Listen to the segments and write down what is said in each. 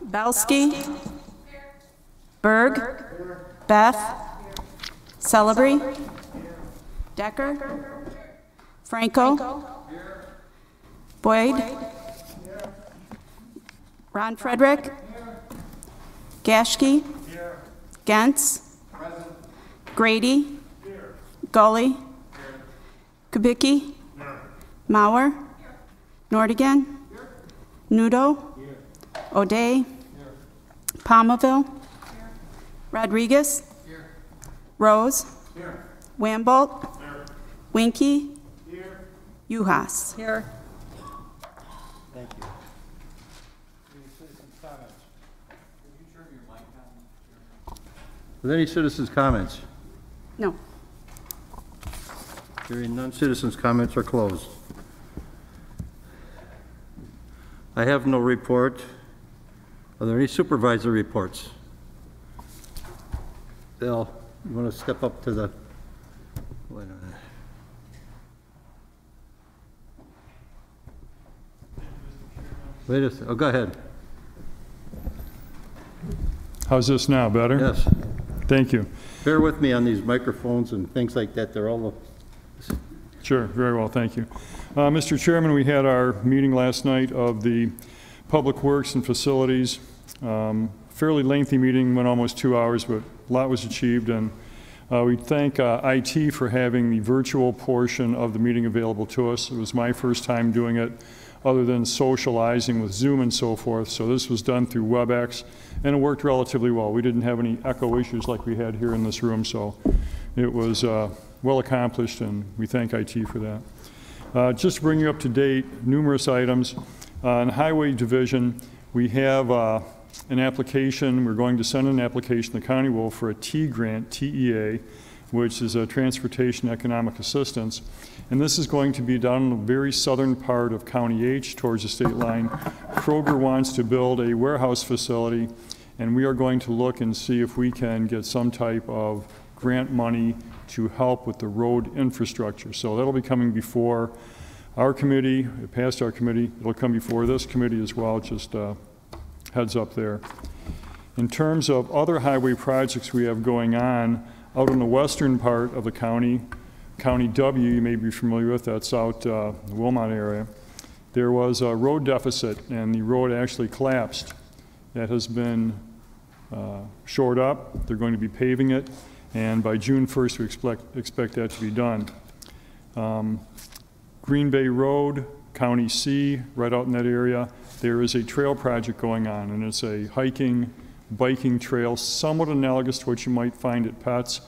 Belsky. Berg. Beth. Celebrity. Decker. Franco. Boyd. Ron Frederick. Gashke. Gentz. Grady. Gully. Kubicki. Mauer. Nordigan. Nudo. O'Day. Palmaville. Rodriguez. Rose. Wambolt. Winky. Uhas. Here. Thank you. Are there any citizens' comments? No. Hearing none, citizens' comments are closed. I have no report. Are there any supervisor reports? Bill, you want to step up to the... Wait a minute. Wait a second. Oh, go ahead. How's this now? Better? Yes. Thank you. Bear with me on these microphones and things like that. They're all... Sure, very well, thank you. Mr. Chairman, we had our meeting last night of the Public Works and Facilities. Fairly lengthy meeting, went almost 2 hours, but a lot was achieved. And we thank IT for having the virtual portion of the meeting available to us. It was my first time doing it other than socializing with Zoom and so forth. So this was done through WebEx, and it worked relatively well. We didn't have any echo issues like we had here in this room, so it was well accomplished, and we thank IT for that. Just to bring you up to date, numerous items. In Highway Division, we have an application. We're going to send an application to the county will for a T grant, TEA, which is a Transportation Economic Assistance. And this is going to be down in the very southern part of County H towards the state line. Kroger wants to build a warehouse facility, and we are going to look and see if we can get some type of grant money to help with the road infrastructure. So that'll be coming before our committee, past our committee. It'll come before this committee as well, just heads up there. In terms of other highway projects we have going on, out in the western part of the county, County W, you may be familiar with, that's out the Wilmot area. There was a road deficit, and the road actually collapsed. That has been shored up. They're going to be paving it, and by June 1st, we expect that to be done. Green Bay Road, County C, right out in that area, there is a trail project going on, and it's a hiking, biking trail, somewhat analogous to what you might find at Pets,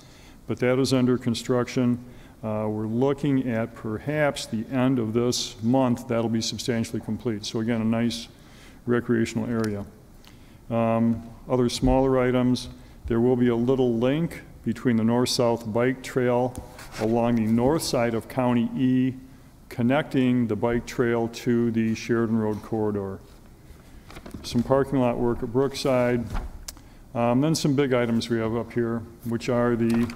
but that is under construction. We're looking at perhaps the end of this month, that'll be substantially complete. So again, a nice recreational area. Other smaller items, there will be a little link between the north-south bike trail along the north side of County E, connecting the bike trail to the Sheridan Road corridor. Some parking lot work at Brookside. Then some big items we have up here, which are the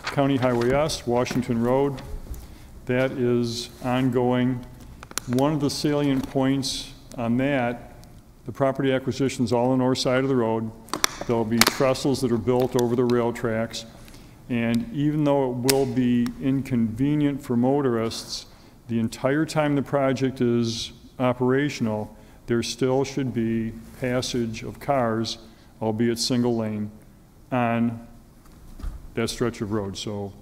County Highway S, Washington Road. That is ongoing. One of the salient points on that, the property acquisition is all on the north side of the road. There'll be trestles that are built over the rail tracks. And even though it will be inconvenient for motorists, the entire time the project is operational, there still should be passage of cars, albeit single lane, on that stretch of road. So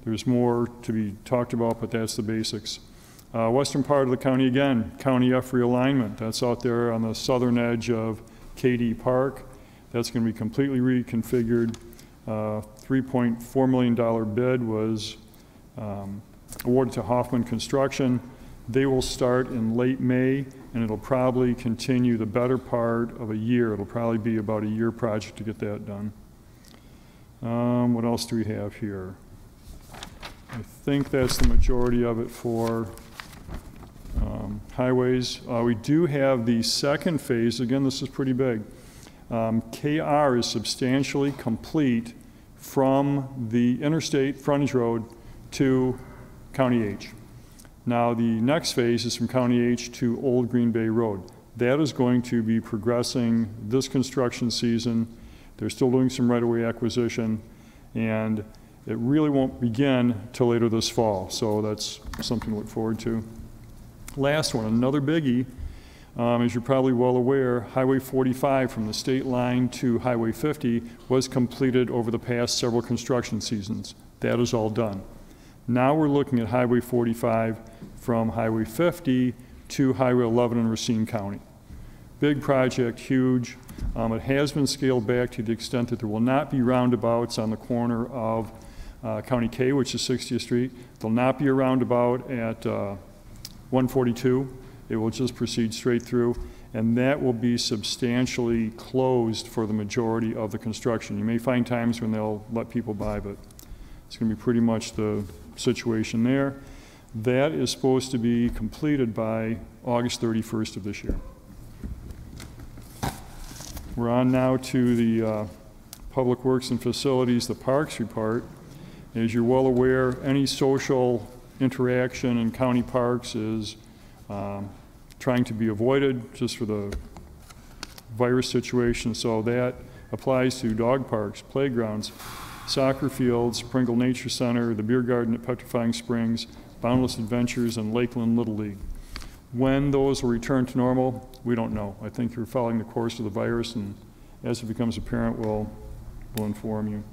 there's more to be talked about, but that's the basics. Western part of the county, again, County F realignment. That's out there on the southern edge of KD Park. That's going to be completely reconfigured. $3.4 million bid was awarded to Hoffman Construction. They will start in late May, and it'll probably continue the better part of a year. It'll probably be about a year project to get that done. What else do we have here? I think that's the majority of it for highways. We do have the second phase. Again, this is pretty big. KR is substantially complete from the interstate frontage road to County H. Now the next phase is from County H to Old Green Bay Road. That is going to be progressing this construction season. They're still doing some right-of-way acquisition, and it really won't begin till later this fall, so that's something to look forward to. Last one, another biggie, as you're probably well aware, Highway 45 from the state line to Highway 50 was completed over the past several construction seasons. That is all done. Now we're looking at Highway 45 from Highway 50 to Highway 11 in Racine County. Big project, huge. It has been scaled back to the extent that there will not be roundabouts on the corner of County K, which is 60th Street. There'll not be a roundabout at 142. It will just proceed straight through, and that will be substantially closed for the majority of the construction. You may find times when they'll let people by, but it's going to be pretty much the situation there. That is supposed to be completed by August 31st of this year. We're on now to the Public Works and Facilities, the Parks report. As you're well aware, any social interaction in county parks is trying to be avoided just for the virus situation, so that applies to dog parks, playgrounds, soccer fields, Pringle Nature Center, the beer garden at Petrifying Springs, Boundless Adventures, and Lakeland Little League. When those will return to normal, we don't know. I think you're following the course of the virus, and as it becomes apparent, we'll inform you.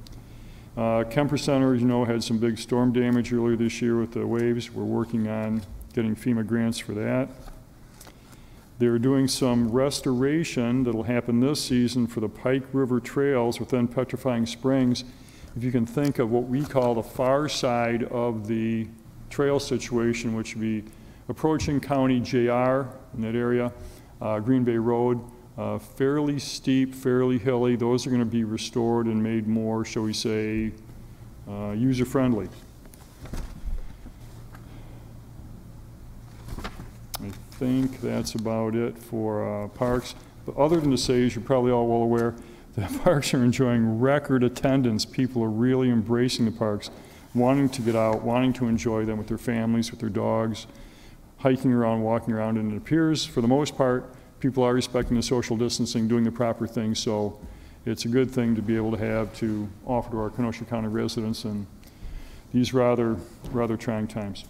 Kemper Center, as you know, had some big storm damage earlier this year with the waves. We're working on getting FEMA grants for that. They're doing some restoration that'll happen this season for the Pike River trails within Petrifying Springs. If you can think of what we call the far side of the trail situation, which would be approaching County JR in that area, Green Bay Road, fairly steep, fairly hilly. Those are going to be restored and made more, shall we say, user-friendly. I think that's about it for parks. But other than to say, as you're probably all well aware, the parks are enjoying record attendance. People are really embracing the parks, wanting to get out, wanting to enjoy them with their families, with their dogs, hiking around, walking around, and it appears, for the most part, people are respecting the social distancing, doing the proper things, so it's a good thing to be able to have to offer to our Kenosha County residents in these rather trying times.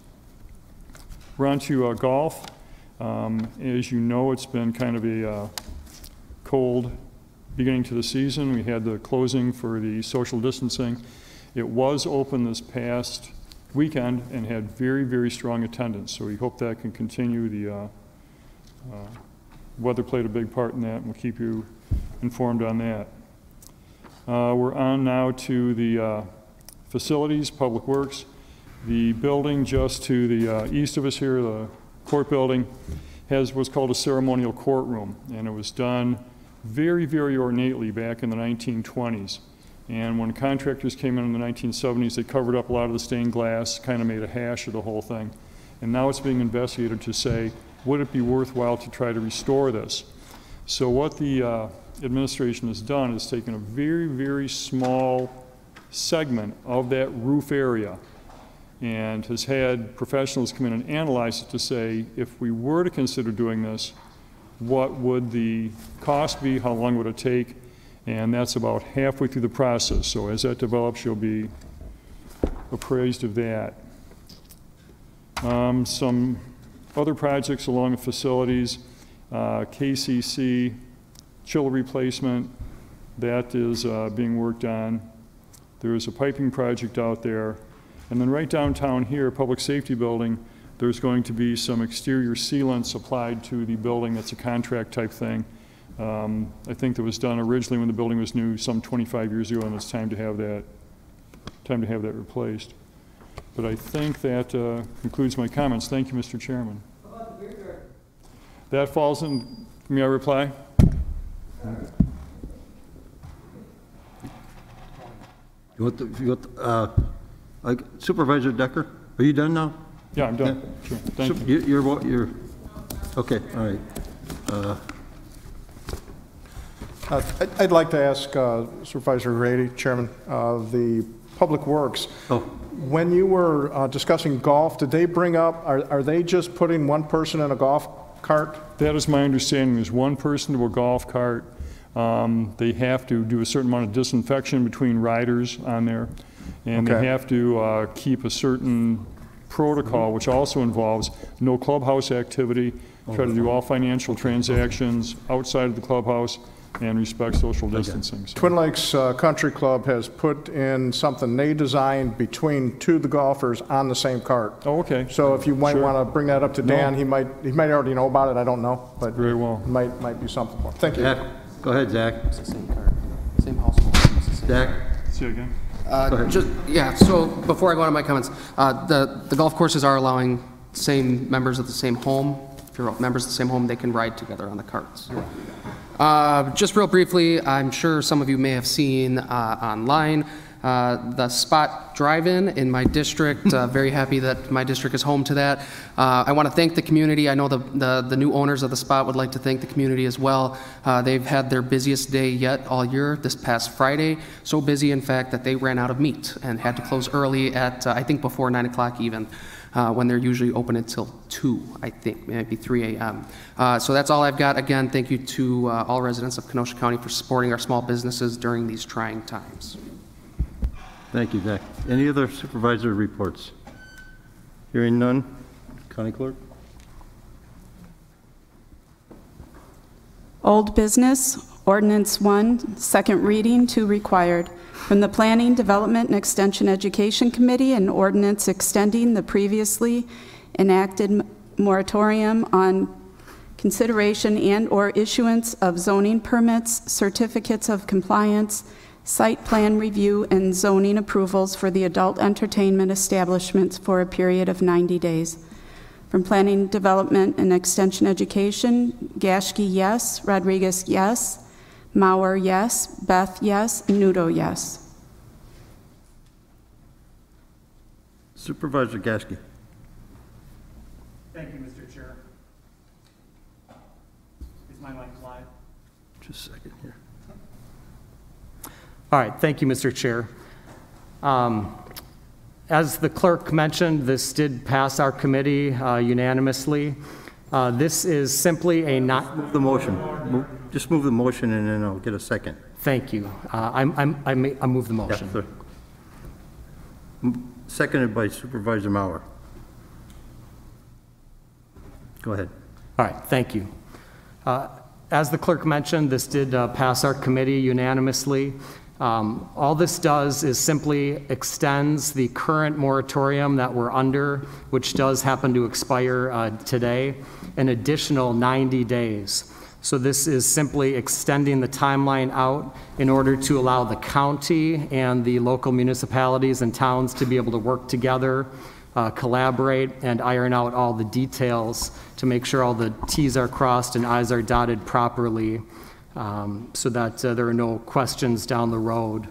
We're on to golf. As you know, it's been kind of a cold beginning to the season. We had the closing for the social distancing. It was open this past weekend and had very, very strong attendance, so we hope that can continue. The weather played a big part in that, and we'll keep you informed on that. We're on now to the facilities, Public Works. The building just to the east of us here, the court building, has what's called a ceremonial courtroom, and it was done very, very ornately back in the 1920s. And when contractors came in the 1970s, they covered up a lot of the stained glass, kind of made a hash of the whole thing. And now it's being investigated to say, would it be worthwhile to try to restore this? So what the administration has done is taken a very, very small segment of that roof area and has had professionals come in and analyze it to say, if we were to consider doing this, what would the cost be, how long would it take? And that's about halfway through the process. So as that develops, you'll be appraised of that. Some other projects along the facilities, KCC, chiller replacement, that is being worked on. There is a piping project out there. And then right downtown here, Public Safety Building, there's going to be some exterior sealants applied to the building. That's a contract type thing. I think that was done originally when the building was new some 25 years ago, and it's time to have that replaced. But I think that concludes my comments. Thank you, Mr. Chairman. How about the beer garden? That falls in, may I reply? Supervisor Decker, are you done now? Yeah, I'm done. Yeah. Sure. Thank you. You're okay, all right. I'd like to ask Supervisor Grady, Chairman, the Public Works. Oh. When you were discussing golf, did they bring up, are they just putting one person in a golf cart? That is my understanding. There's one person to a golf cart. They have to do a certain amount of disinfection between riders on there, and Okay. they have to keep a certain protocol, which also involves no clubhouse activity, try to do all financial transactions outside of the clubhouse, and respect social distancing. So- Twin Lakes Country Club has put in something they designed between two of the golfers on the same cart. Oh, okay. So if you might Sure. want to bring that up to Dan, he might already know about it, I don't know, but Very well. might be something more. Thank you. Zach, go ahead, Zach. It's the same card, same household. It's the same. Zach? See you again. Yeah, so before I go on to my comments, the golf courses are allowing same members of the same home. If you're members of the same home, they can ride together on the carts. Just real briefly, I'm sure some of you may have seen online the Spot Drive-In in my district. Very happy that my district is home to that. I want to thank the community. I know the new owners of the Spot would like to thank the community as well. They've had their busiest day yet all year this past Friday. So busy, in fact, that they ran out of meat and had to close early at, I think, before 9 o'clock even. When they're usually open until 2, I think, maybe 3 a.m. So that's all I've got. Again, thank you to all residents of Kenosha County for supporting our small businesses during these trying times. Thank you, Zach. Any other supervisor reports? Hearing none. County Clerk? Old business, ordinance 1, second reading, 2 required. From the Planning, Development, and Extension Education Committee, an ordinance extending the previously enacted moratorium on consideration and/or issuance of zoning permits, certificates of compliance, site plan review, and zoning approvals for the adult entertainment establishments for a period of 90 days. From Planning, Development, and Extension Education, Gashke, yes. Rodriguez, yes. Mauer, yes. Beth, yes. Nudo, yes. Supervisor Gashke. Thank you, Mr. Chair. Is my mic live? Just a second here. All right, thank you, Mr. Chair. As the clerk mentioned, this did pass our committee unanimously. This is simply a not... Move the motion. Just move the motion and then I'll get a second. Thank you. I move the motion. Yeah, sir. Seconded by Supervisor Mauer. Go ahead. All right, thank you. As the clerk mentioned, this did pass our committee unanimously. All this does is simply extends the current moratorium that we're under, which does happen to expire today, an additional 90 days. So this is simply extending the timeline out in order to allow the county and the local municipalities and towns to be able to work together, collaborate, and iron out all the details to make sure all the T's are crossed and I's are dotted properly, so that there are no questions down the road.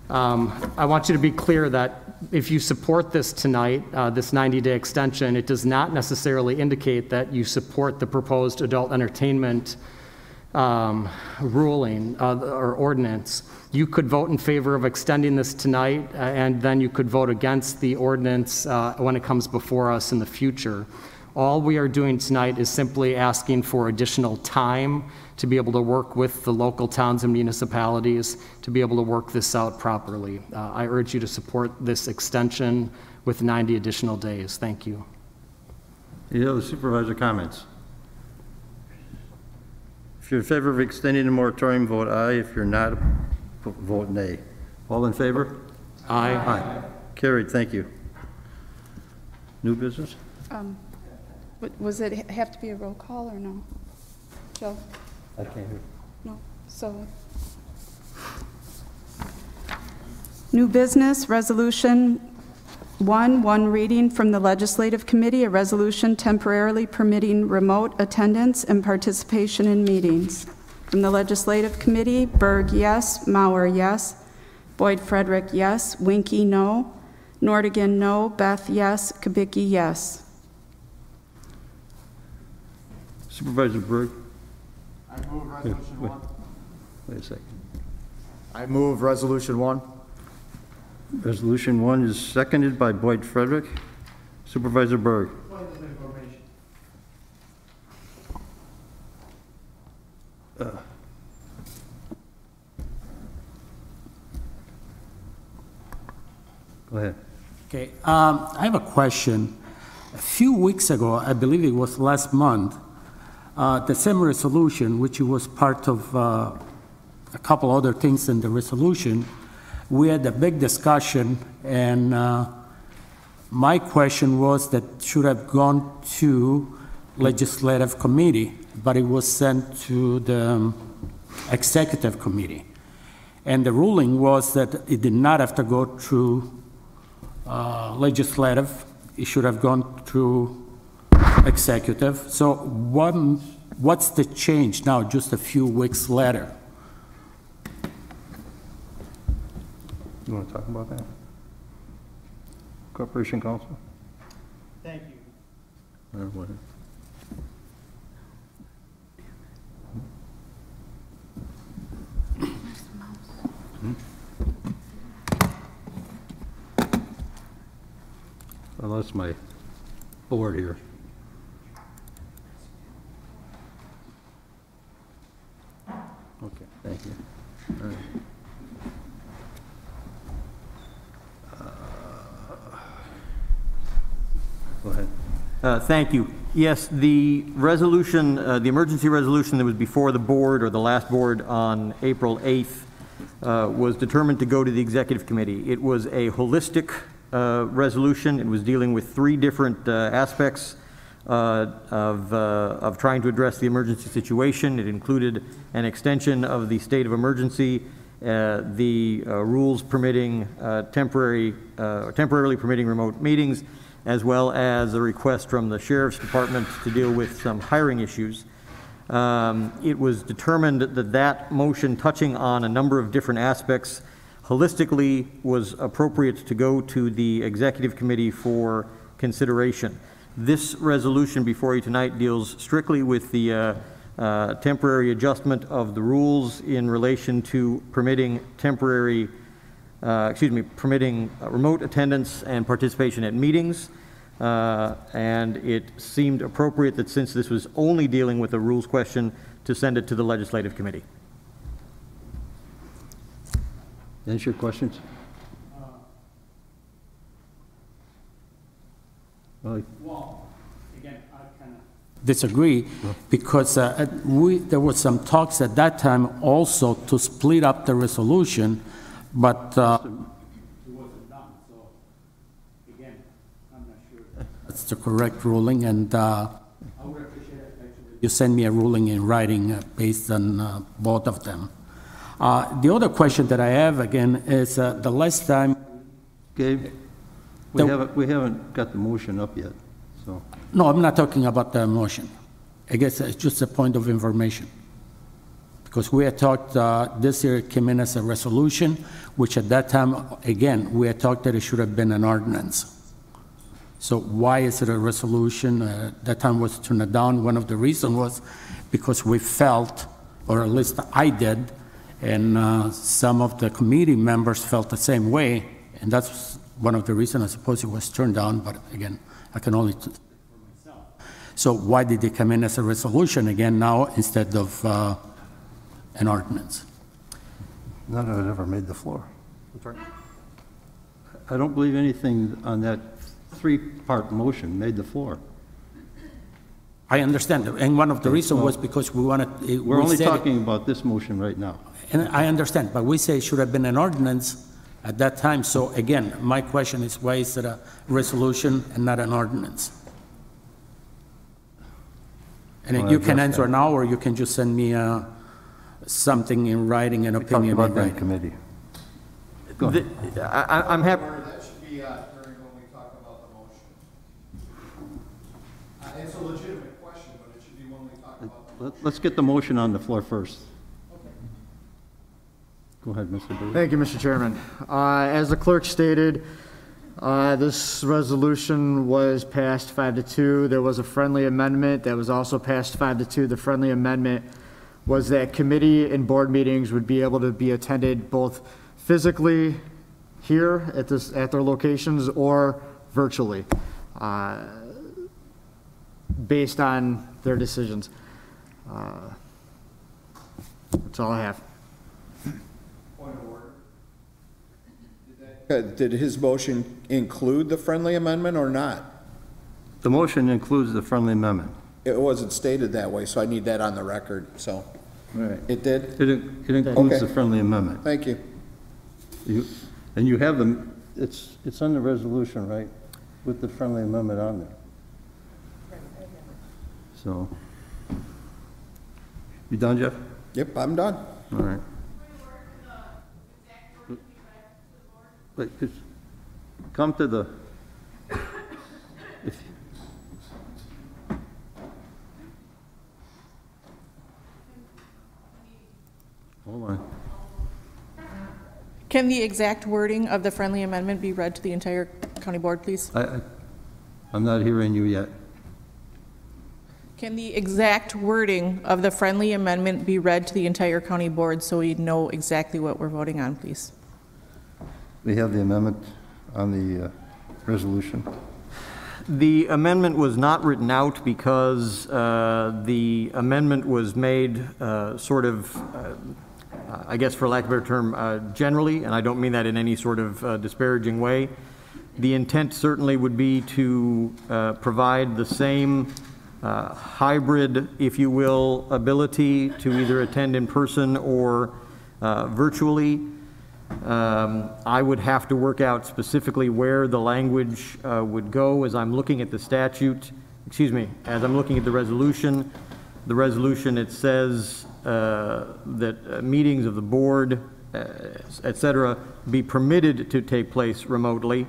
I want you to be clear that if you support this tonight, this 90-day extension, it does not necessarily indicate that you support the proposed adult entertainment ruling or ordinance. You could vote in favor of extending this tonight, and then you could vote against the ordinance when it comes before us in the future. All we are doing tonight is simply asking for additional time to be able to work with the local towns and municipalities to be able to work this out properly. I urge you to support this extension with 90 additional days. Thank you. Any other supervisor comments? If you're in favor of extending the moratorium, vote aye. If you're not, vote nay. All in favor? Aye. Aye. Carried, thank you. New business? Was it have to be a roll call or no? Joe? I can't hear. No. So, new business, resolution 1 reading from the Legislative Committee, a resolution temporarily permitting remote attendance and participation in meetings. From the Legislative Committee, Berg, yes. Mauer, yes. Boyd Frederick, yes. Winky, no. Nordigan, no. Beth, yes. Kubicki, yes. Supervisor Berg? I move resolution 1. Wait a second. I move resolution 1. Resolution 1 is seconded by Boyd Frederick. Supervisor Berg? Go ahead. Okay, I have a question. A few weeks ago, I believe it was last month, the same resolution, which was part of a couple other things in the resolution, we had a big discussion, and my question was that should have gone to legislative committee, but it was sent to the executive committee. And the ruling was that it did not have to go through legislative, it should have gone through executive. So what's the change now, just a few weeks later? You want to talk about that? Corporation Counsel? Thank you. Go ahead. I lost my board here. Okay, thank you. All right. Go ahead. Thank you. Yes, the resolution, the emergency resolution that was before the board, or the last board on April 8th, was determined to go to the executive committee. It was a holistic resolution. It was dealing with 3 different aspects of trying to address the emergency situation. It included an extension of the state of emergency, the rules permitting temporarily permitting remote meetings, as well as a request from the Sheriff's Department to deal with some hiring issues. It was determined that that motion, touching on a number of different aspects, holistically was appropriate to go to the executive committee for consideration. This resolution before you tonight deals strictly with the temporary adjustment of the rules in relation to permitting permitting remote attendance and participation at meetings. And it seemed appropriate that, since this was only dealing with a rules question, to send it to the legislative committee. Answer your questions? Well, again, I kind of disagree, because there was some talks at that time also to split up the resolution, but it wasn't done. So again, I'm not sure that's the correct ruling, and I would appreciate it actually you send me a ruling in writing based on both of them. The other question that I have again is the last time. Gabe, we haven't got the motion up yet, so. No, I'm not talking about the motion. I guess it's just a point of information. Because we had talked, this year it came in as a resolution, which at that time, again, we had talked that it should have been an ordinance. So why is it a resolution? That time was turned down. One of the reasons was because we felt, or at least I did, and some of the committee members felt the same way, and that's one of the reasons I suppose it was turned down, but again, I can only speak for myself. So why did it come in as a resolution again now instead of an ordinance? None of it ever made the floor. I don't believe anything on that 3-part motion made the floor. I understand, and one of the reasons was because we wanted. We're only talking about this motion right now. And I understand, but we say it should have been an ordinance at that time. So again, my question is, why is it a resolution and not an ordinance? And Well, you can address answer that. now, or you can just send me something in writing, an opinion in Talked about that in writing. committee. Go ahead. I'm happy. That should be during when we talk about the motion. It's a legitimate question, but it should be when we talk about the motion. Let's get the motion on the floor first. Go ahead, Mr. Brewer. Thank you, Mr. Chairman. As the clerk stated, this resolution was passed 5-2. There was a friendly amendment that was also passed 5-2. The friendly amendment was that committee and board meetings would be able to be attended both physically here at their locations or virtually, based on their decisions. That's all I have. Did his motion include the friendly amendment or not? The motion includes the friendly amendment. It wasn't stated that way, so I need that on the record, so. Right. It did? It includes Okay. the friendly amendment. Thank you. And you have them, it's on the resolution, right, with the friendly amendment on there. So, you done, Jeff? Yep, I'm done. All right. Wait, just come to the, if, hold on. Can the exact wording of the friendly amendment be read to the entire county board, please? I'm not hearing you yet. Can the exact wording of the friendly amendment be read to the entire county board so we know exactly what we're voting on, please? We have the amendment on the resolution. The amendment was not written out because the amendment was made sort of, I guess for lack of a better term, generally, and I don't mean that in any sort of disparaging way. The intent certainly would be to provide the same hybrid, if you will, ability to either attend in person or virtually. I would have to work out specifically where the language would go as I'm looking at the statute, as I'm looking at the resolution. The resolution, it says that meetings of the board, et cetera, be permitted to take place remotely.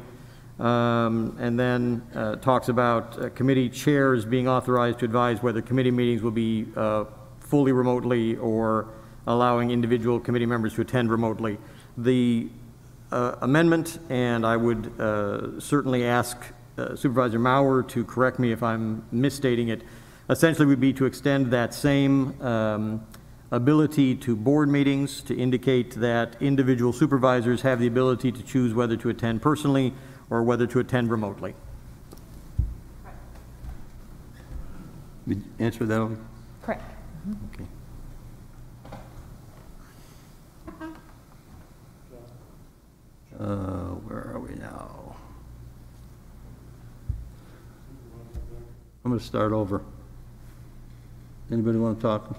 And then talks about committee chairs being authorized to advise whether committee meetings will be fully remotely or allowing individual committee members to attend remotely. The amendment, and I would certainly ask Supervisor Maurer to correct me if I'm misstating it, essentially would be to extend that same ability to board meetings to indicate that individual supervisors have the ability to choose whether to attend personally or whether to attend remotely. We answer that? Correct. Okay. Where are we now? I'm going to start over. Anybody want to talk?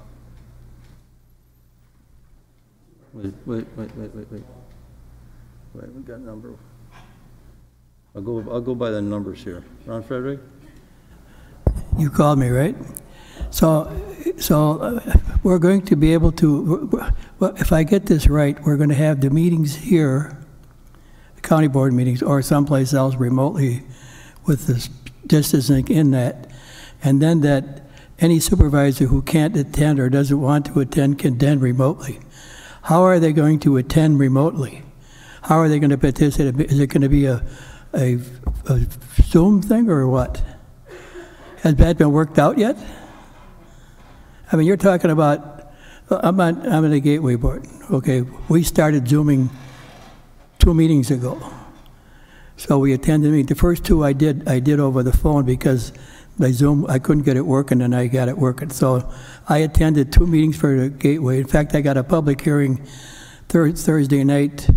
Wait, we got a number. I'll go by the numbers here. Ron Frederick? You called me, right? So we're going to be able to, well, if I get this right, we're going to have the meetings here, the county board meetings, or someplace else remotely with this distancing in that, and then that any supervisor who can't attend or doesn't want to attend can attend remotely. How are they going to attend remotely? How are they going to participate? Is it going to be a Zoom thing or what? Has that been worked out yet? I mean, you're talking about, I'm on the Gateway Board, okay? We started Zooming 2 meetings ago. So we attended the first 2 I did over the phone because by Zoom I couldn't get it working and I got it working. So I attended 2 meetings for the Gateway. In fact, I got a public hearing Thursday night,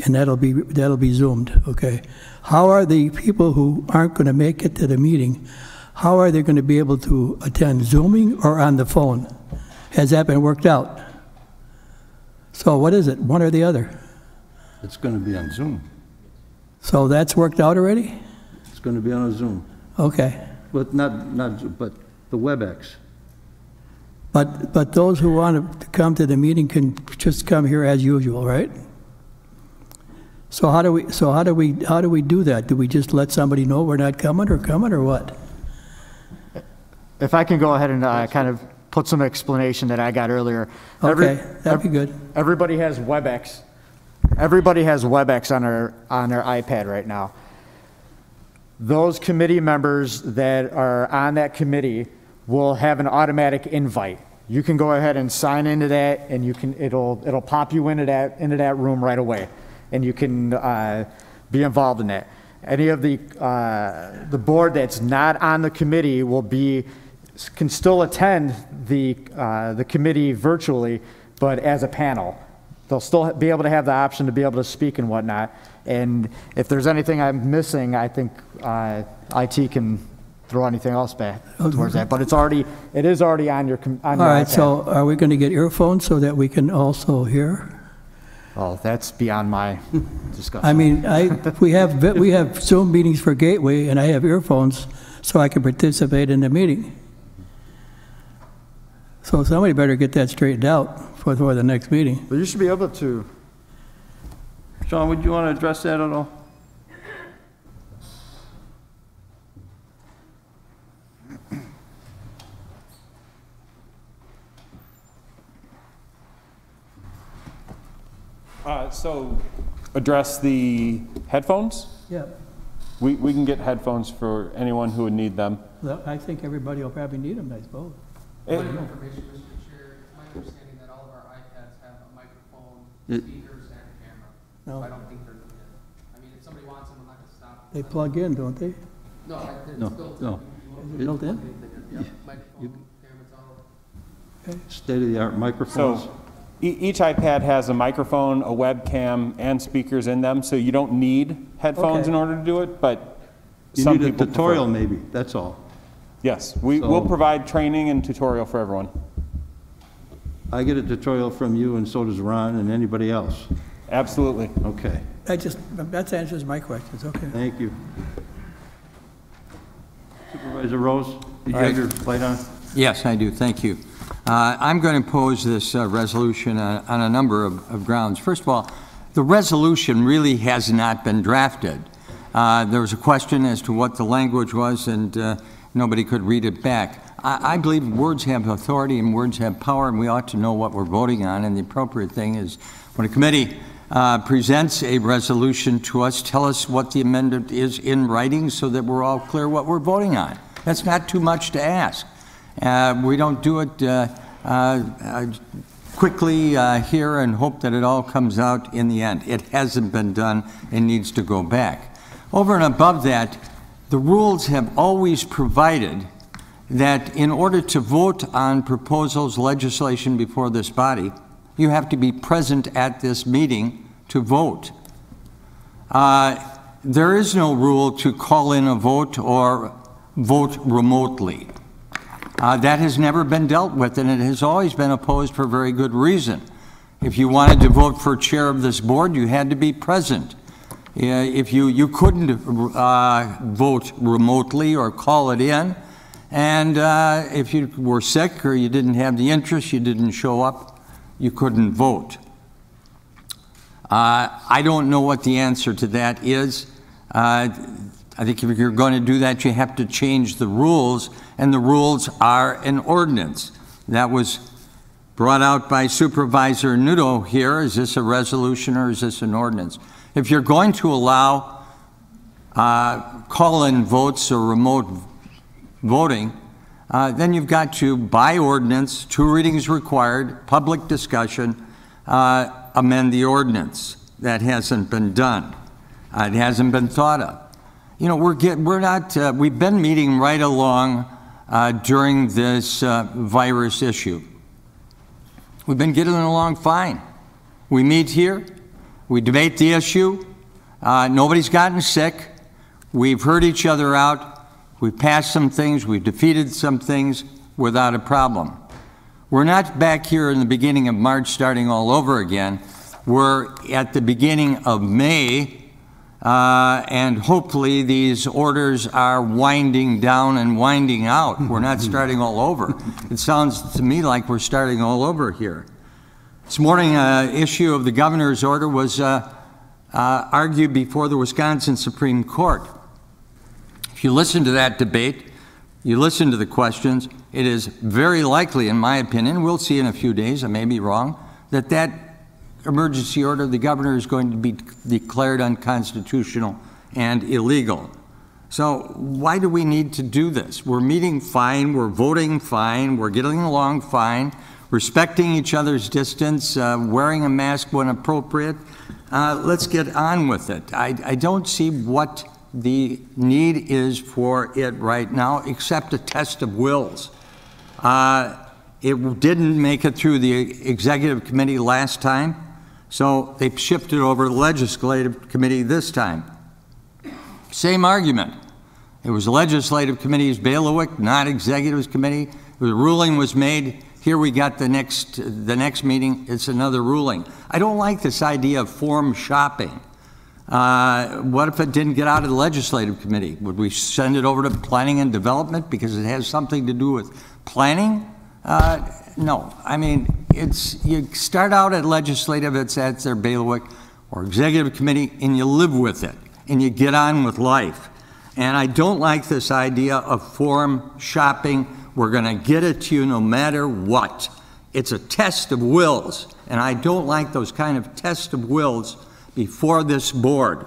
and that'll be Zoomed, okay? How are the people who aren't going to make it to the meeting, how are they going to be able to attend, Zooming or on the phone? Has that been worked out? So what is it, one or the other? It's going to be on Zoom. So that's worked out already? It's going to be on a Zoom. Okay. But not Zoom, but the WebEx. But those who want to come to the meeting can just come here as usual, right? So how do we do that? Do we just let somebody know we're not coming or what? If I can go ahead and kind of put some explanation that I got earlier. Okay, that'd be good. Everybody has WebEx. Everybody has WebEx on their iPad right now. Those committee members that are on that committee will have an automatic invite. You can go ahead and sign into that, and it'll pop you into that room right away, and you can be involved in that. Any of the board that's not on the committee can still attend the committee virtually, but as a panel. They'll still be able to have the option to be able to speak and whatnot. And if there's anything I'm missing, I think IT can throw anything else back towards that. But it is already on your on All your right, iPad. so are we going to get earphones so that we can also hear? Well, that's beyond my discussion. I mean, we have Zoom meetings for Gateway, and I have earphones so I can participate in the meeting. So somebody better get that straightened out for the next meeting. But you should be able to. Sean, would you want to address that at all? So address the headphones? Yeah. We can get headphones for anyone who would need them. Well, I think everybody will probably need them, I suppose. Point of information, Mr. Chair, it's my understanding that all of our iPads have a microphone, speakers, and a camera. No. I don't think they're needed. I mean, if somebody wants them, I'm not gonna stop. They plug in, don't they? No, it's No, built no. in. Is it built in? Yeah, microphone, camera, it's all. State-of-the-art microphones. So each iPad has a microphone, a webcam, and speakers in them, so you don't need headphones Okay. in order to do it, but You some need a people tutorial prefer. maybe, that's all. Yes, we So- will provide training and tutorial for everyone. I get a tutorial from you and so does Ron and anybody else. Absolutely. Okay, That answers my questions, okay. thank you. Supervisor Rose, did you have your light on? Yes, I do. Thank you. I'm going to pose this resolution on a number of grounds. First of all, the resolution really has not been drafted. There was a question as to what the language was, and nobody could read it back. I believe words have authority and words have power, and we ought to know what we're voting on. And the appropriate thing is when a committee presents a resolution to us, tell us what the amendment is in writing so that we're all clear what we're voting on. That's not too much to ask. We don't do it quickly here and hope that it all comes out in the end. It hasn't been done and needs to go back. Over and above that, the rules have always provided that in order to vote on proposals, legislation before this body, you have to be present at this meeting to vote. There is no rule to call in a vote or vote remotely. That has never been dealt with, and it has always been opposed for very good reason. If you wanted to vote for chair of this board, you had to be present. If you couldn't vote remotely or call it in, and if you were sick or you didn't have the interest, you didn't show up, you couldn't vote. I don't know what the answer to that is. I think if you're going to do that, you have to change the rules, and the rules are an ordinance. That was brought out by Supervisor Nudo here. Is this a resolution or is this an ordinance? If you're going to allow call-in votes or remote voting, then you've got to, by ordinance, 2 readings required, public discussion, amend the ordinance. That hasn't been done. It hasn't been thought of. You know, we've been meeting right along during this virus issue. We've been getting along fine. We meet here, we debate the issue, nobody's gotten sick, we've heard each other out, we've passed some things, we've defeated some things without a problem. We're not back here in the beginning of March starting all over again. We're at the beginning of May, and hopefully these orders are winding down and winding out. We're not starting all over. It sounds to me like we're starting all over here. This morning, issue of the governor's order was argued before the Wisconsin Supreme Court. If you listen to that debate, you listen to the questions, it is very likely, in my opinion, we'll see in a few days, I may be wrong, that that emergency order of the governor is going to be declared unconstitutional and illegal. So why do we need to do this? We're meeting fine, we're voting fine, we're getting along fine, respecting each other's distance, wearing a mask when appropriate. Let's get on with it. I don't see what the need is for it right now, except a test of wills. It didn't make it through the executive committee last time, so they shifted over to the legislative committee this time. Same argument. It was legislative committee's bailiwick, not executive committee. The ruling was made. Here we got the next meeting. It's another ruling. I don't like this idea of form shopping. What if it didn't get out of the legislative committee? Would we send it over to planning and development because it has something to do with planning? No. I mean, you start out at legislative, it's at their bailiwick or executive committee, and you live with it, and you get on with life. And I don't like this idea of form shopping. We're going to get it to you no matter what. It's a test of wills, and I don't like those kind of test of wills before this board.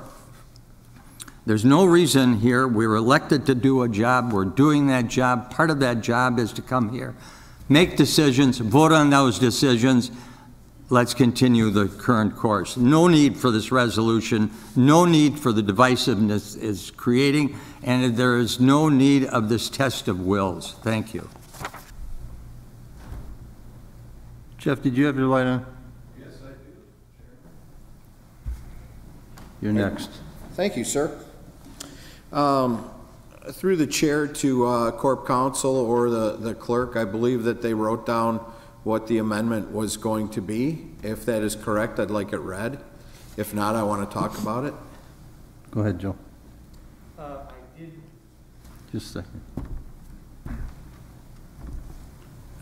There's no reason here. We're elected to do a job. We're doing that job. Part of that job is to come here, make decisions, vote on those decisions. Let's continue the current course. No need for this resolution. No need for the divisiveness it's creating, and there is no need of this test of wills. Thank you. Jeff, did you have your light on? Yes, I do. You're next. Thank you, sir. Through the chair to Corp Counsel or the clerk, I believe that they wrote down what the amendment was going to be. If that is correct, I'd like it read. If not, I want to talk about it. Go ahead, Joe. I did. Just a second.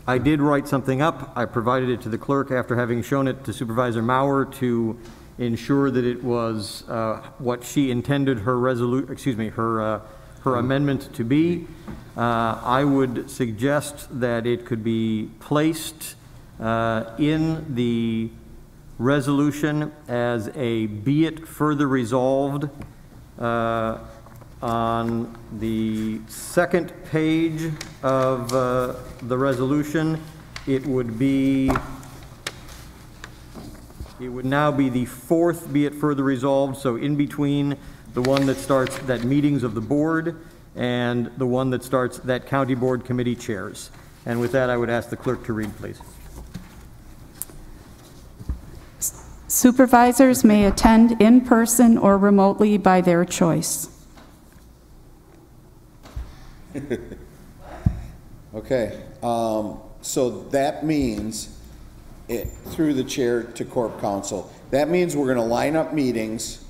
I did write something up. I provided it to the clerk after having shown it to Supervisor Maurer to ensure that it was what she intended her her amendment to be. I would suggest that it could be placed in the resolution as a be it further resolved on the second page of the resolution. It would now be the fourth be it further resolved, so in between the one that starts that meetings of the board and the one that starts that county board committee chairs. And with that, I would ask the clerk to read, please. Supervisors may attend in person or remotely by their choice. Okay, so that means, through the chair to Corp Counsel, that means we're going to line up meetings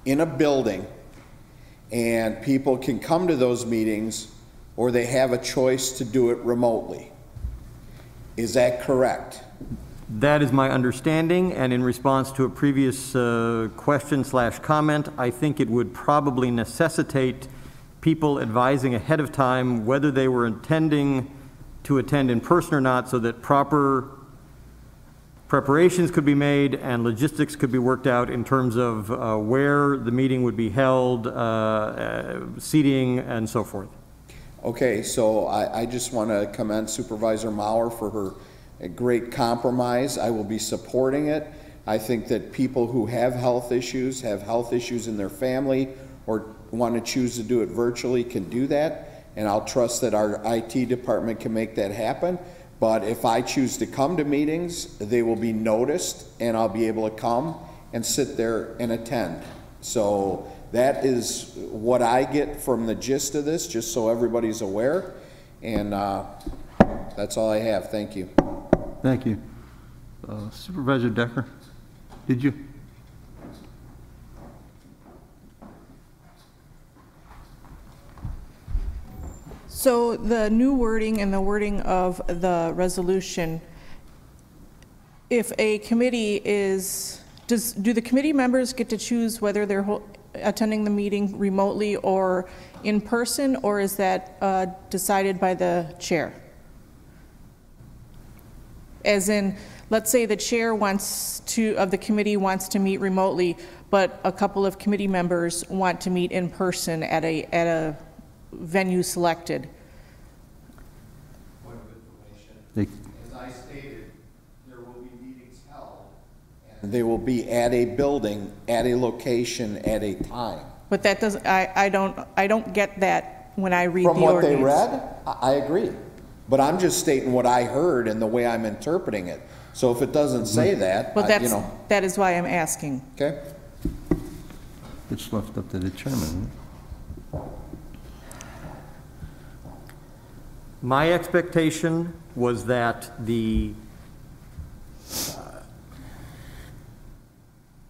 in a building, and people can come to those meetings, or they have a choice to do it remotely. Is that correct? That is my understanding, and in response to a previous question/comment, I think it would probably necessitate people advising ahead of time whether they were intending to attend in person or not, so that proper preparations could be made and logistics could be worked out in terms of where the meeting would be held, seating, and so forth. Okay, so I just want to commend Supervisor Maurer for her great compromise. I will be supporting it. I think that people who have health issues in their family, or want to choose to do it virtually can do that, and I'll trust that our IT department can make that happen. But if I choose to come to meetings, they will be noticed, and I'll be able to come and sit there and attend. So that is what I get from the gist of this, just so everybody's aware. And that's all I have. Thank you. Thank you. Supervisor Decker, did you? So the new wording and the wording of the resolution, if a committee is, do the committee members get to choose whether they're attending the meeting remotely or in person, or is that decided by the chair? As in, let's say the chair of the committee wants to meet remotely, but a couple of committee members want to meet in person at a venue selected. Point of information. As I stated, there will be meetings held, and they will be at a building, at a location, at a time. But that doesn't, I don't get that when I read the From what ordinance. they read, I agree. But I'm just stating what I heard and the way I'm interpreting it. So if it doesn't say that, Well, you know. that is why I'm asking. Okay. It's left up to the chairman. My expectation was that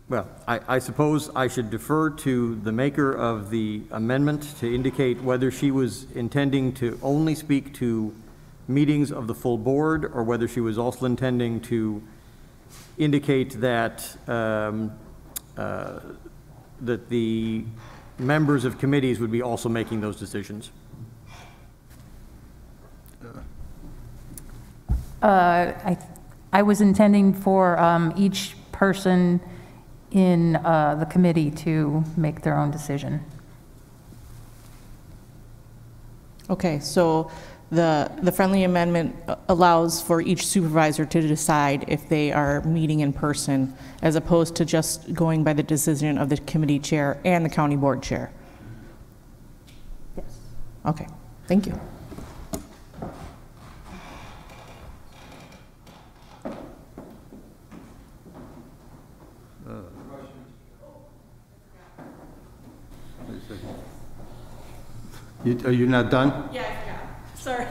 well, I suppose I should defer to the maker of the amendment to indicate whether she was intending to only speak to meetings of the full board, or whether she was also intending to indicate that that the members of committees would be also making those decisions. I was intending for each person in the committee to make their own decision. Okay, so the friendly amendment allows for each supervisor to decide if they are meeting in person, as opposed to just going by the decision of the committee chair and the county board chair. Yes. Okay, thank you. Are you not done? Yeah, I forgot. Sorry.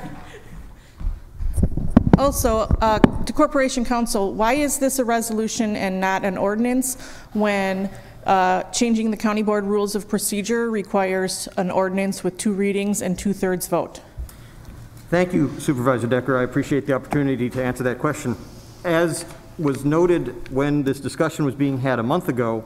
Also, to Corporation Counsel, why is this a resolution and not an ordinance when changing the county board rules of procedure requires an ordinance with 2 readings and 2/3 vote? Thank you, Supervisor Decker. I appreciate the opportunity to answer that question. As was noted when this discussion was being had a month ago,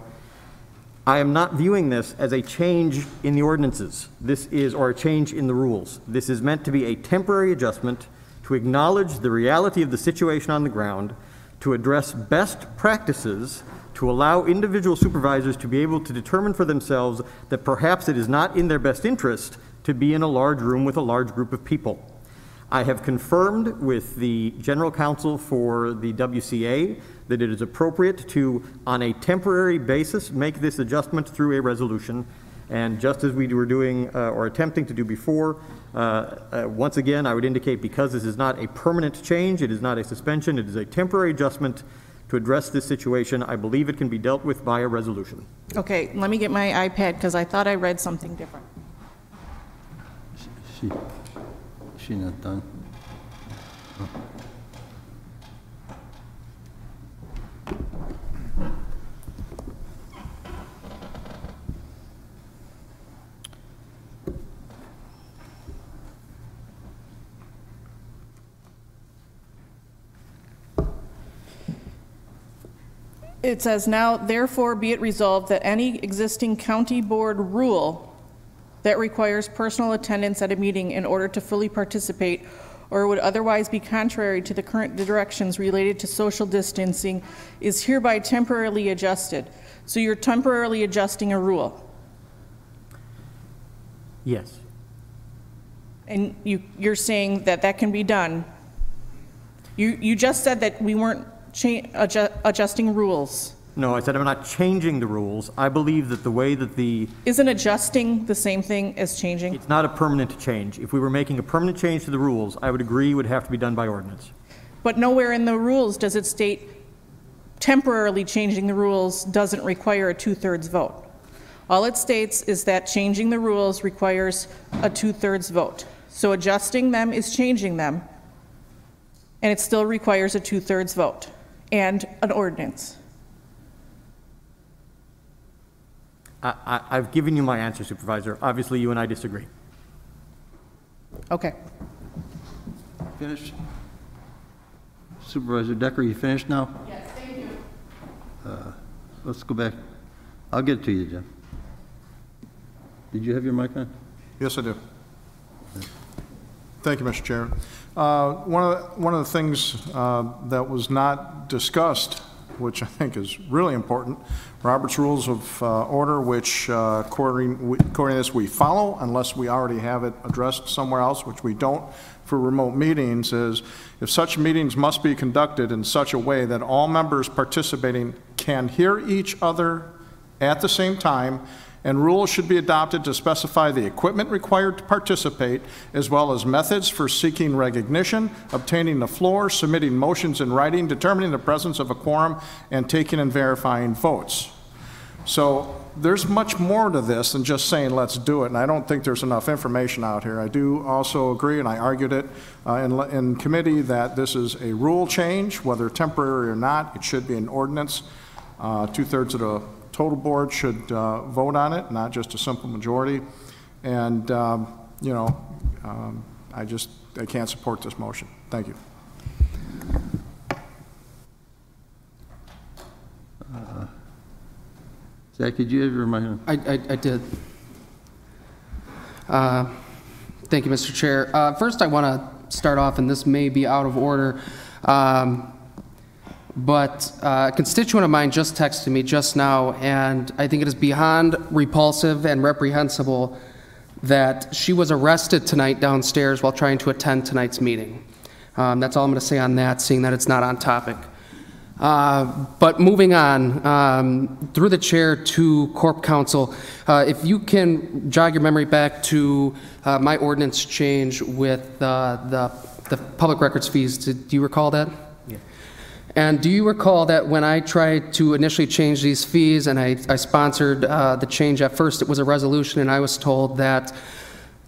I am not viewing this as a change in the ordinances. This is, or a change in the rules. This is meant to be a temporary adjustment to acknowledge the reality of the situation on the ground, to address best practices, to allow individual supervisors to be able to determine for themselves that perhaps it is not in their best interest to be in a large room with a large group of people. I have confirmed with the General Counsel for the WCA that it is appropriate to, on a temporary basis, make this adjustment through a resolution. And just as we were doing or attempting to do before, once again, I would indicate, because this is not a permanent change, it is not a suspension, it is a temporary adjustment to address this situation. I believe it can be dealt with by a resolution. Okay, let me get my iPad because I thought I read something different. She not done? Oh. It says, now therefore be it resolved that any existing county board rule that requires personal attendance at a meeting in order to fully participate or would otherwise be contrary to the current directions related to social distancing is hereby temporarily adjusted. So you're temporarily adjusting a rule. Yes. And you're saying that that can be done. You just said that we weren't adjusting rules. No, I said I'm not changing the rules. I believe that the way that Isn't adjusting the same thing as changing? It's not a permanent change. If we were making a permanent change to the rules, I would agree it would have to be done by ordinance. But nowhere in the rules does it state temporarily changing the rules doesn't require a 2/3 vote. All it states is that changing the rules requires a 2/3 vote. So adjusting them is changing them, and it still requires a 2/3 vote and an ordinance. I've given you my answer, Supervisor. Obviously, you and I disagree. Okay. Finished? Supervisor Decker, you finished now? Yes, thank you. Let's go back. I'll get it to you, Jim. Did you have your mic on? Yes, I do. Thank you, Mr. Chair. One of the things that was not discussed, which I think is really important, Robert's Rules of Order, which according to this we follow unless we already have it addressed somewhere else, which we don't for remote meetings, is if such meetings must be conducted in such a way that all members participating can hear each other at the same time and rules should be adopted to specify the equipment required to participate, as well as methods for seeking recognition, obtaining the floor, submitting motions in writing, determining the presence of a quorum, and taking and verifying votes. So there's much more to this than just saying let's do it, and I don't think there's enough information out here. I do also agree, and I argued it in committee, that this is a rule change, whether temporary or not. It should be an ordinance. 2/3 of the total board should vote on it, not just a simple majority. And, you know, I can't support this motion. Thank you. Zach, did you ever remind him? I did. Thank you, Mr. Chair. First, I want to start off, and this may be out of order, but a constituent of mine just texted me just now, and I think it is beyond repulsive and reprehensible that she was arrested tonight downstairs while trying to attend tonight's meeting. That's all I'm going to say on that, seeing that it's not on topic. But moving on, through the chair to Corp Counsel, if you can jog your memory back to my ordinance change with the public records fees, do you recall that? Yeah. And do you recall that when I tried to initially change these fees and I sponsored the change at first, it was a resolution, and I was told that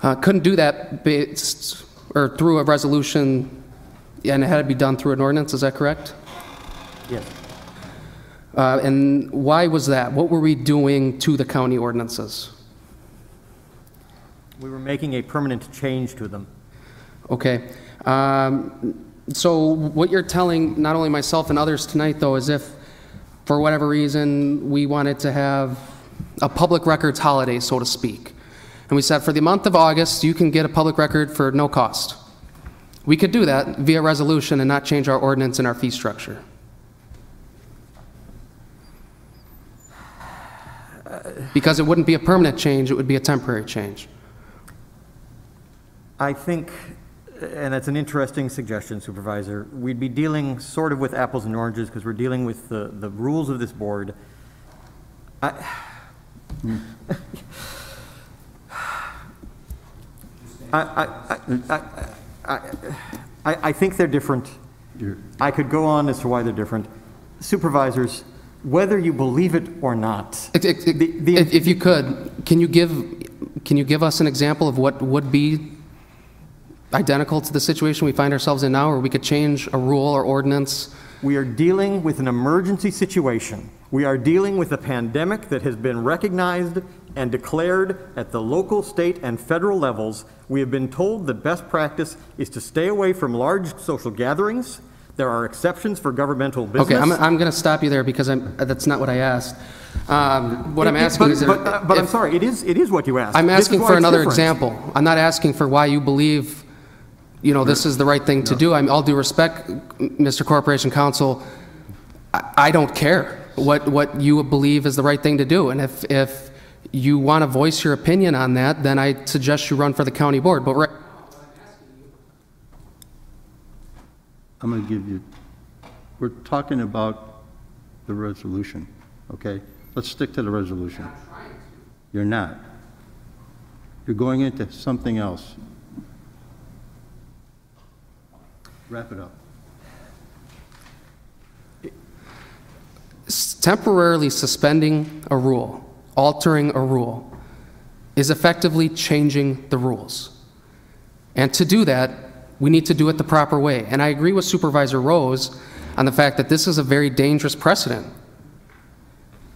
couldn't do that based or through a resolution, and it had to be done through an ordinance, is that correct? Yes. And why was that? What were we doing to the county ordinances? We were making a permanent change to them. Okay. So what you're telling not only myself and others tonight, though, is if for whatever reason we wanted to have a public records holiday, so to speak, and we said for the month of August you can get a public record for no cost. We could do that via resolution and not change our ordinance and our fee structure. Because it wouldn't be a permanent change, it would be a temporary change. I think, and that's an interesting suggestion, Supervisor, we'd be dealing sort of with apples and oranges because we're dealing with the rules of this board. I think they're different. I could go on as to why they're different. Supervisors, whether you believe it or not. If you could, can you give us an example of what would be identical to the situation we find ourselves in now, or we could change a rule or ordinance? We are dealing with an emergency situation. We are dealing with a pandemic that has been recognized and declared at the local, state, and federal levels. We have been told that best practice is to stay away from large social gatherings. There are exceptions for governmental business. Okay, I'm going to stop you there because that's not what I asked. What I'm asking is... But I'm sorry, it is what you asked. I'm asking for another example. I'm not asking for why you believe, you know, this is the right thing to do. All due respect, Mr. Corporation Counsel, I don't care what you believe is the right thing to do. And if you want to voice your opinion on that, then I suggest you run for the county board. But I'm going to give you, we're talking about the resolution, okay? Let's stick to the resolution. You're not. You're going into something else. Wrap it up. Temporarily suspending a rule, altering a rule, is effectively changing the rules. And to do that, we need to do it the proper way. And I agree with Supervisor Rose on the fact that this is a very dangerous precedent.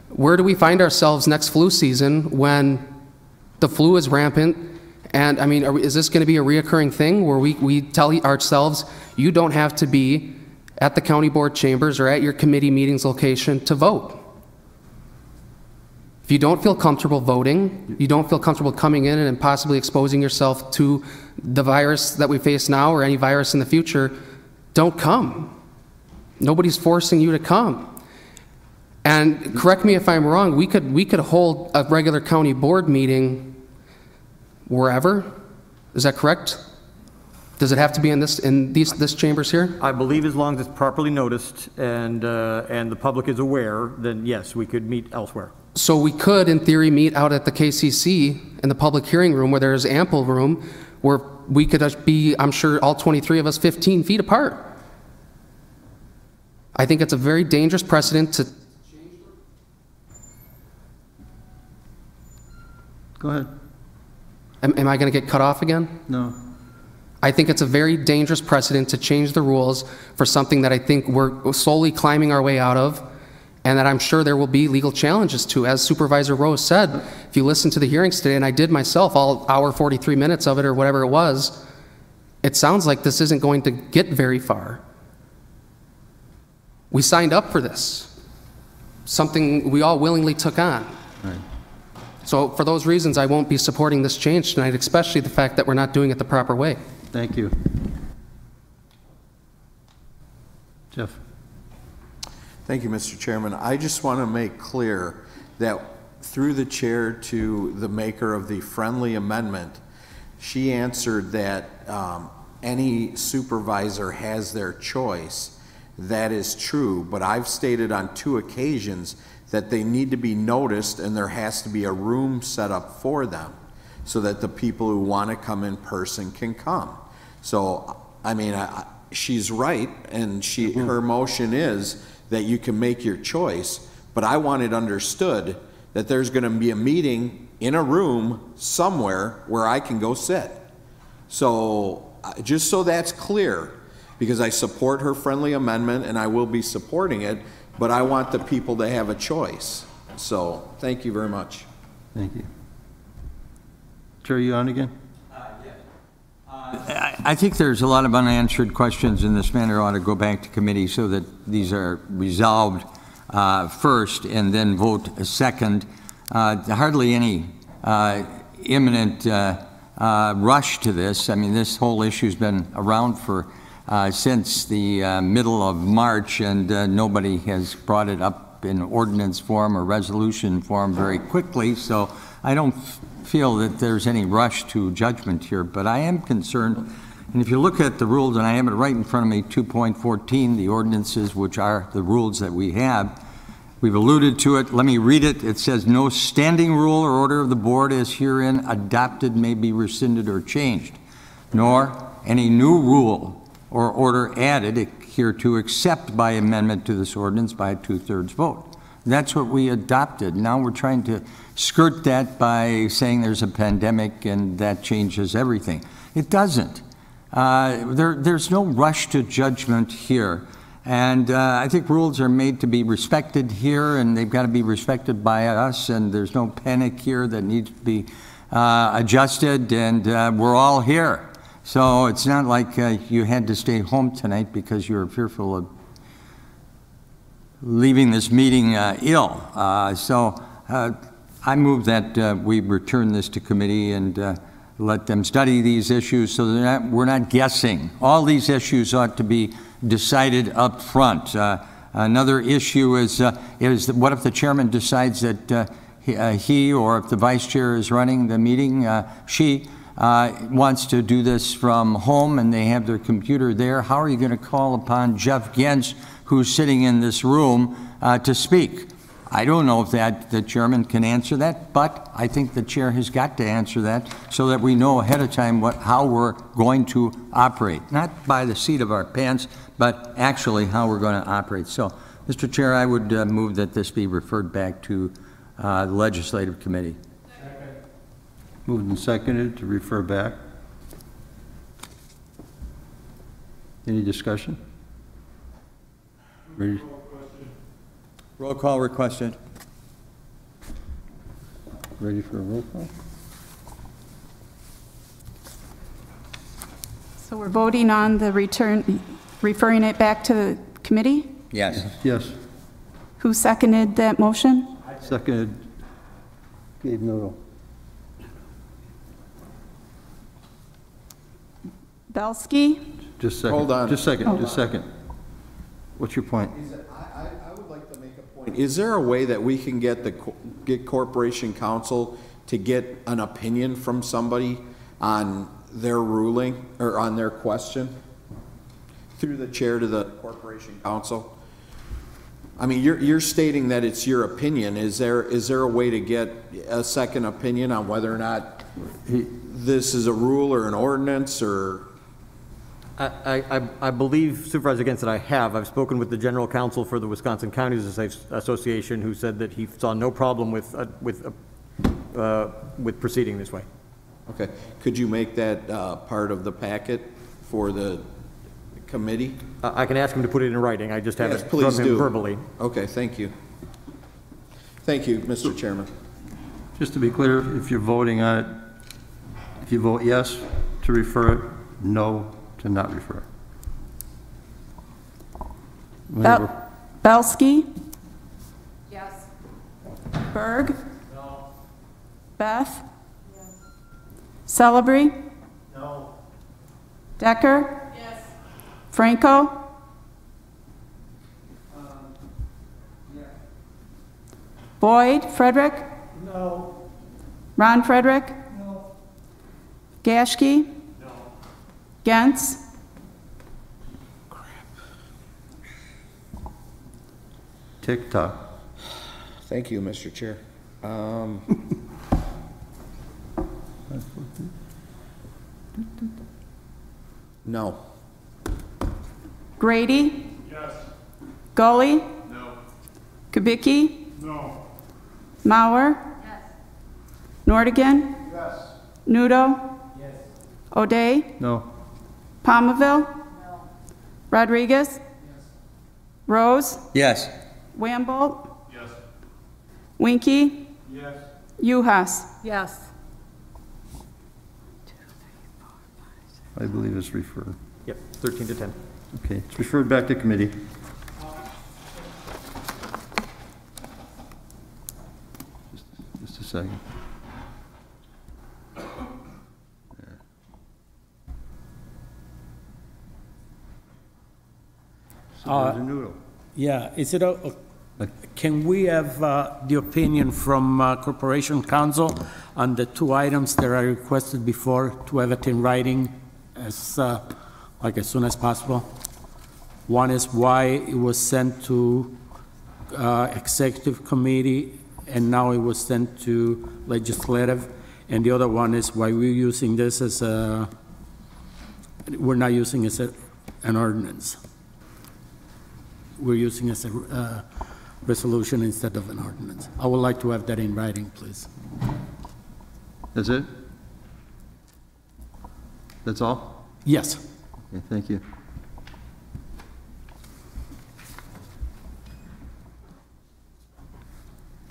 Where do we find ourselves next flu season when the flu is rampant? And I mean, is this going to be a reoccurring thing where we tell ourselves, you don't have to be at the county board chambers or at your committee meetings location to vote? If you don't feel comfortable voting, you don't feel comfortable coming in and possibly exposing yourself to the virus that we face now or any virus in the future, don't come. Nobody's forcing you to come. And correct me if I'm wrong, we could hold a regular county board meeting wherever. Is that correct? Does it have to be in this chambers here? I believe as long as it's properly noticed and the public is aware, then yes, we could meet elsewhere. So we could, in theory, meet out at the KCC in the public hearing room where there is ample room, where we could be, I'm sure, all 23 of us 15 feet apart. I think it's a very dangerous precedent to... Go ahead. Am I going to get cut off again? No. I think it's a very dangerous precedent to change the rules for something that I think we're slowly climbing our way out of, and that I'm sure there will be legal challenges to. As Supervisor Rose said, if you listen to the hearings today, and I did myself, all hour 43 minutes of it or whatever it was, it sounds like this isn't going to get very far. We signed up for this, something we all willingly took on. Right. So for those reasons, I won't be supporting this change tonight, especially the fact that we're not doing it the proper way. Thank you. Jeff. Thank you, Mr. Chairman. I just want to make clear that through the chair to the maker of the friendly amendment, she answered that any supervisor has their choice. That is true, but I've stated on 2 occasions that they need to be noticed and there has to be a room set up for them so that the people who want to come in person can come. So, I mean, she's right, and her motion is that you can make your choice, but I want it understood that there's going to be a meeting in a room somewhere where I can go sit. So, just so that's clear, because I support her friendly amendment and I will be supporting it, but I want the people to have a choice. So, thank you very much. Thank you. Chair, you on again? I think there's a lot of unanswered questions in this matter ought to go back to committee so that these are resolved first and then vote second. Hardly any imminent rush to this. I mean, this whole issue's been around for since the middle of March, and nobody has brought it up in ordinance form or resolution form very quickly, so I don't feel that there's any rush to judgment here, but I am concerned, and if you look at the rules, and I have it right in front of me, 2.14, the ordinances, which are the rules that we have, we've alluded to it. Let me read it. It says, no standing rule or order of the board as herein adopted may be rescinded or changed, nor any new rule or order added hereto except by amendment to this ordinance by a 2/3 vote. That's what we adopted. Now we're trying to skirt that by saying there's a pandemic and that changes everything. It doesn't. There's no rush to judgment here. And I think rules are made to be respected here, and they've got to be respected by us, and there's no panic here that needs to be adjusted, and we're all here. So it's not like you had to stay home tonight because you were fearful of leaving this meeting ill. I move that we return this to committee and let them study these issues so that we're not guessing. All these issues ought to be decided up front. Another issue is what if the chairman decides that he or if the vice chair is running the meeting, she wants to do this from home and they have their computer there? How are you going to call upon Jeff Gens, who's sitting in this room, to speak? I don't know if the chairman can answer that, but I think the chair has got to answer that so that we know ahead of time how we're going to operate. Not by the seat of our pants, but actually how we're going to operate. So, Mr. Chair, I would move that this be referred back to the Legislative Committee. Second. Moved and seconded to refer back. Any discussion? Ready? Roll call requested. Ready for a roll call? So we're voting on the referring it back to the committee? Yes. Yes. Who seconded that motion? Seconded. Gabe Noodle. Belsky? Just second. Hold on. Just second. Just second. What's your point? I would like to make a point. Is there a way that we can get Corporation Counsel to get an opinion from somebody on their ruling or on their question through the chair to the Corporation Counsel? I mean, you're stating that it's your opinion. Is there a way to get a second opinion on whether or not this is a rule or an ordinance or? I believe, Supervisor Gens, that I have. I've spoken with the general counsel for the Wisconsin Counties Association, who said that he saw no problem with proceeding this way. Okay. Could you make that part of the packet for the committee? I can ask him to put it in writing. I just have Yes, it please from him do. verbally. Okay, thank you. Thank you, Mr. Chairman. Just to be clear, if you're voting on it, if you vote yes to refer it, no to not refer. Belsky? Yes. Berg? No. Beth? Yes. Celebrity? No. Decker? Yes. Franco? Yeah. Boyd? Frederick? No. Ron Frederick? No. Gashke? No. Gents? Tick-tock. Thank you, Mr. Chair. No. Grady? Yes. Gully? No. Kubicki? No. Mauer? Yes. Nordigan? Yes. Nudo? Yes. O'Day? No. Palmaville? No. Rodriguez? Yes. Rose? Yes. Wambolt? Yes. Winky? Yes. Uhas? Yes. I believe it's referred. Yep, 13 to 10. Okay, it's referred back to committee. Just a second. Supervisor Noodle. Yeah, is it, can we have the opinion from Corporation Counsel on the two items that I requested before to have it in writing as, like as soon as possible? One is why it was sent to Executive Committee and now it was sent to Legislative, and the other one is why we're using this as a, we're not using it as an ordinance. We're using it as a resolution instead of an ordinance. I would like to have that in writing, please. That's it? That's all? Yes. Okay, thank you.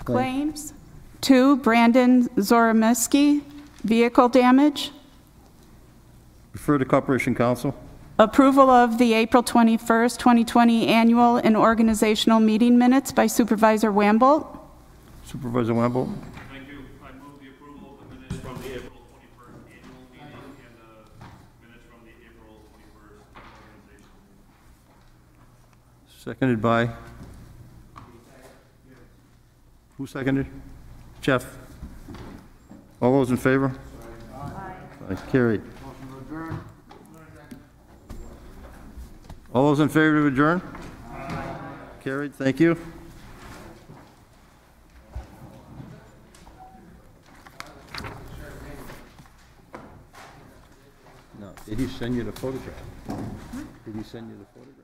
Claims. 2, Brandon Zoromiski, vehicle damage. Refer to Corporation Counsel. Approval of the April 21st, 2020 annual and organizational meeting minutes by Supervisor Wambolt. Supervisor Wamble. Thank you. I move the approval of the minutes from the April 21st annual meeting and the minutes from the April 21st organizational meeting. Seconded by? Who seconded? Jeff. All those in favor? Aye. Carried. All those in favor to adjourn? Aye. Carried, thank you. No, did he send you the photograph? Did he send you the photograph?